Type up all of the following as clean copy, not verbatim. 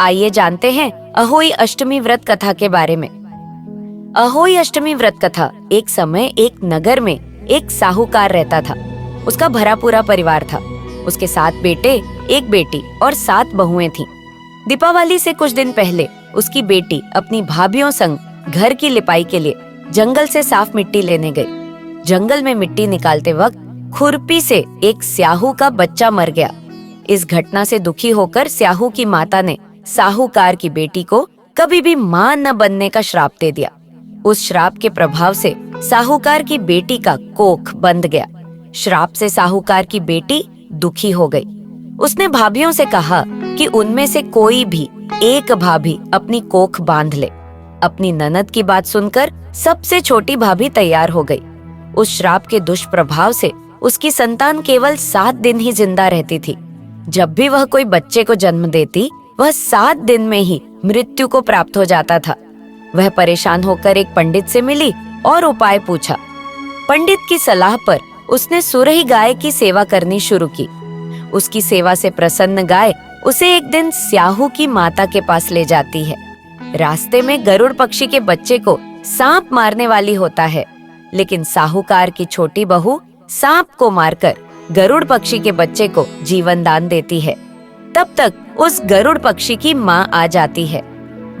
आइए जानते हैं अहोई अष्टमी व्रत कथा के बारे में। अहोई अष्टमी व्रत कथा। एक समय एक नगर में एक साहूकार रहता था। उसका भरा पूरा परिवार था। उसके 7 बेटे, 1 बेटी और 7 बहुएं थीं। दीपावली से कुछ दिन पहले उसकी बेटी अपनी भाभीओं संग घर की लिपाई के लिए जंगल से साफ मिट्टी लेने गई। जंगल में मिट्टी निकालते वक्त खुरपी से एक स्याहू का बच्चा मर गया। इस घटना से दुखी होकर स्याहू की माता ने साहूकार की बेटी को कभी भी मां न बनने का श्राप दे दिया। उस श्राप के प्रभाव से साहूकार की बेटी का कोख बंध गया। श्राप से साहूकार की बेटी दुखी हो गई। उसने भाभीओं से कहा कि उनमें से कोई भी एक भाभी अपनी कोख बांध ले। अपनी ननद की बात सुनकर सबसे छोटी भाभी तैयार हो गई। उस श्राप के दुष्प्रभाव से उसकी संतान केवल 7 दिन ही जिंदा रहती थी। जब भी वह कोई बच्चे को जन्म देती, वह 7 दिन में ही मृत्यु को प्राप्त हो जाता था। वह परेशान होकर एक पंडित से मिली और उपाय पूछा। पंडित की सलाह पर उसने सुरही गाय की सेवा करनी शुरू की। उसकी सेवा से प्रसन्न गाय उसे एक दिन स्याहू की माता के पास ले जाती है। रास्ते में गरुड़ पक्षी के बच्चे को सांप मारने वाली होता है, लेकिन साहूकार की छोटी बहू सांप को मारकर गरुड़ पक्षी के बच्चे को जीवन दान देती है। तब तक उस गरुड़ पक्षी की माँ आ जाती है।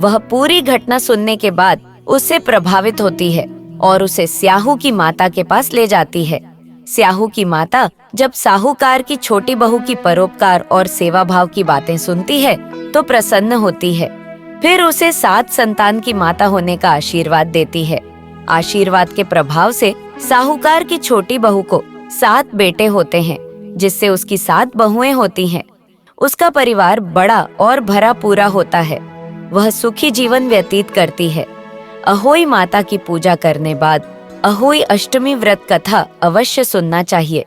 वह पूरी घटना सुनने के बाद उससे प्रभावित होती है और उसे स्याहू की माता के पास ले जाती है। स्याहू की माता जब साहूकार की छोटी बहू की परोपकार और सेवा भाव की बातें सुनती है तो प्रसन्न होती है। फिर उसे 7 संतान की माता होने का आशीर्वाद देती है। आशीर्वाद के प्रभाव से साहूकार की छोटी बहू को 7 बेटे होते हैं, जिससे उसकी 7 बहुएं होती हैं। उसका परिवार बड़ा और भरा पूरा होता है। वह सुखी जीवन व्यतीत करती है। अहोई माता की पूजा करने बाद अहोई अष्टमी व्रत कथा अवश्य सुनना चाहिए।